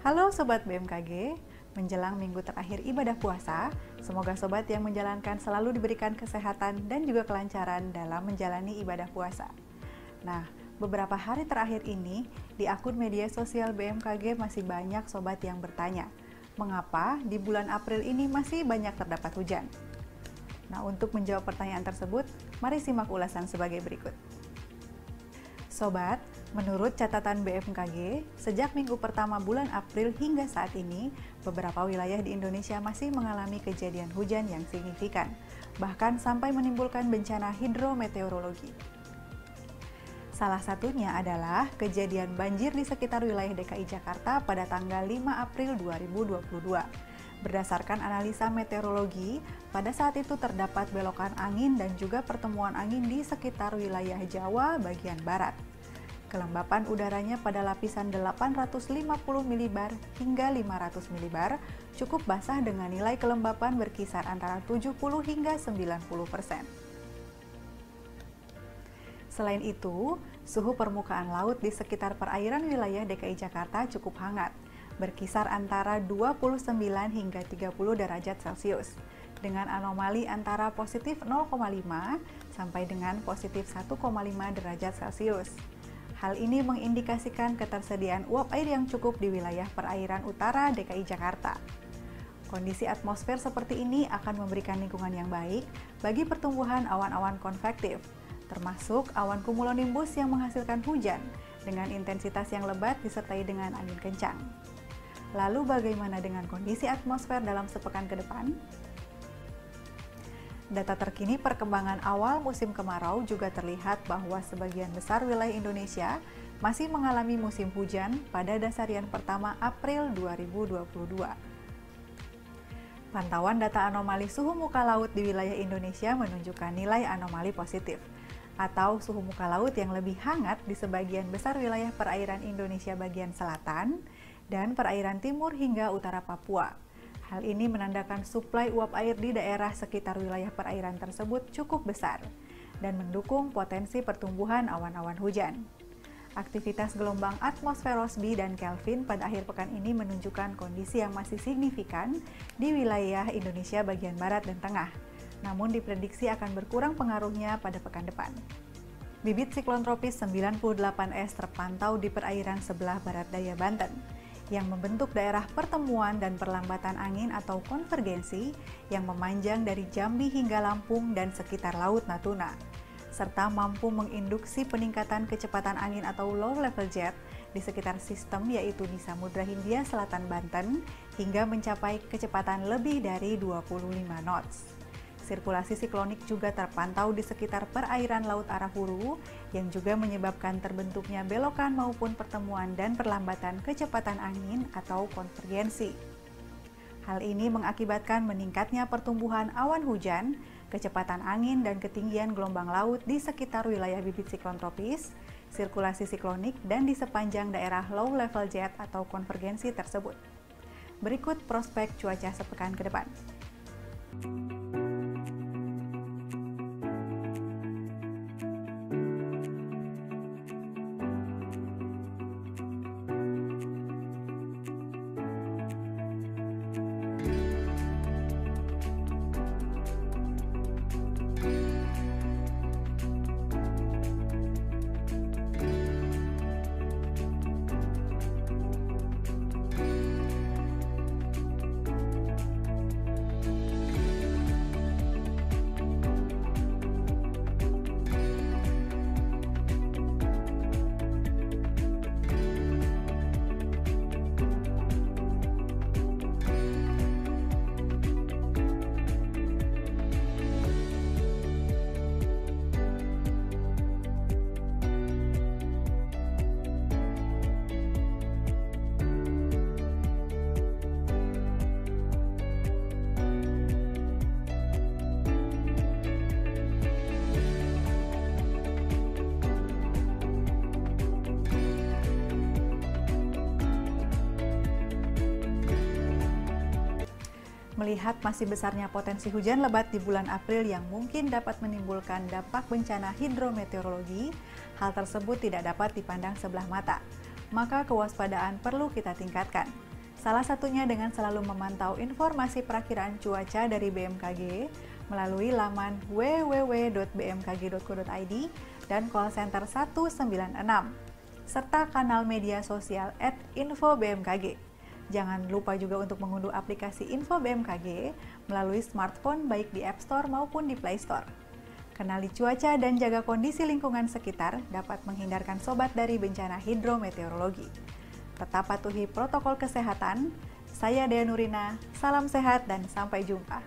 Halo Sobat BMKG, menjelang minggu terakhir ibadah puasa, semoga Sobat yang menjalankan selalu diberikan kesehatan dan juga kelancaran dalam menjalani ibadah puasa. Nah, beberapa hari terakhir ini, di akun media sosial BMKG masih banyak Sobat yang bertanya, mengapa di bulan April ini masih banyak terdapat hujan? Nah, untuk menjawab pertanyaan tersebut, mari simak ulasan sebagai berikut. Sobat, menurut catatan BMKG, sejak minggu pertama bulan April hingga saat ini, beberapa wilayah di Indonesia masih mengalami kejadian hujan yang signifikan, bahkan sampai menimbulkan bencana hidrometeorologi. Salah satunya adalah kejadian banjir di sekitar wilayah DKI Jakarta pada tanggal 5 April 2022. Berdasarkan analisa meteorologi, pada saat itu terdapat belokan angin dan juga pertemuan angin di sekitar wilayah Jawa bagian barat. Kelembapan udaranya pada lapisan 850 mbar hingga 500 mbar cukup basah dengan nilai kelembapan berkisar antara 70 hingga 90%. Selain itu, suhu permukaan laut di sekitar perairan wilayah DKI Jakarta cukup hangat, berkisar antara 29 hingga 30 derajat Celcius, dengan anomali antara positif 0,5 sampai dengan positif 1,5 derajat Celcius. Hal ini mengindikasikan ketersediaan uap air yang cukup di wilayah perairan utara DKI Jakarta. Kondisi atmosfer seperti ini akan memberikan lingkungan yang baik bagi pertumbuhan awan-awan konvektif, termasuk awan cumulonimbus yang menghasilkan hujan dengan intensitas yang lebat disertai dengan angin kencang. Lalu bagaimana dengan kondisi atmosfer dalam sepekan ke depan? Data terkini perkembangan awal musim kemarau juga terlihat bahwa sebagian besar wilayah Indonesia masih mengalami musim hujan pada dasarian pertama April 2022. Pantauan data anomali suhu muka laut di wilayah Indonesia menunjukkan nilai anomali positif, atau suhu muka laut yang lebih hangat di sebagian besar wilayah perairan Indonesia bagian selatan dan perairan timur hingga utara Papua. Hal ini menandakan suplai uap air di daerah sekitar wilayah perairan tersebut cukup besar dan mendukung potensi pertumbuhan awan-awan hujan. Aktivitas gelombang atmosfer Rossby dan Kelvin pada akhir pekan ini menunjukkan kondisi yang masih signifikan di wilayah Indonesia bagian barat dan tengah, namun diprediksi akan berkurang pengaruhnya pada pekan depan. Bibit siklon tropis 98S terpantau di perairan sebelah barat daya Banten, yang membentuk daerah pertemuan dan perlambatan angin atau konvergensi yang memanjang dari Jambi hingga Lampung dan sekitar Laut Natuna, serta mampu menginduksi peningkatan kecepatan angin atau low level jet di sekitar sistem yaitu di Samudra Hindia Selatan Banten hingga mencapai kecepatan lebih dari 25 knots. Sirkulasi siklonik juga terpantau di sekitar perairan Laut Arafuru yang juga menyebabkan terbentuknya belokan maupun pertemuan dan perlambatan kecepatan angin atau konvergensi. Hal ini mengakibatkan meningkatnya pertumbuhan awan hujan, kecepatan angin dan ketinggian gelombang laut di sekitar wilayah bibit siklon tropis, sirkulasi siklonik dan di sepanjang daerah low level jet atau konvergensi tersebut. Berikut prospek cuaca sepekan ke depan. Melihat masih besarnya potensi hujan lebat di bulan April yang mungkin dapat menimbulkan dampak bencana hidrometeorologi, hal tersebut tidak dapat dipandang sebelah mata. Maka kewaspadaan perlu kita tingkatkan. Salah satunya dengan selalu memantau informasi perakiraan cuaca dari BMKG melalui laman www.bmkg.go.id dan call center 196, serta kanal media sosial @info-bmkg. Jangan lupa juga untuk mengunduh aplikasi Info BMKG melalui smartphone baik di App Store maupun di Play Store. Kenali cuaca dan jaga kondisi lingkungan sekitar dapat menghindarkan sobat dari bencana hidrometeorologi. Tetap patuhi protokol kesehatan. Saya Dea Nurina, salam sehat dan sampai jumpa.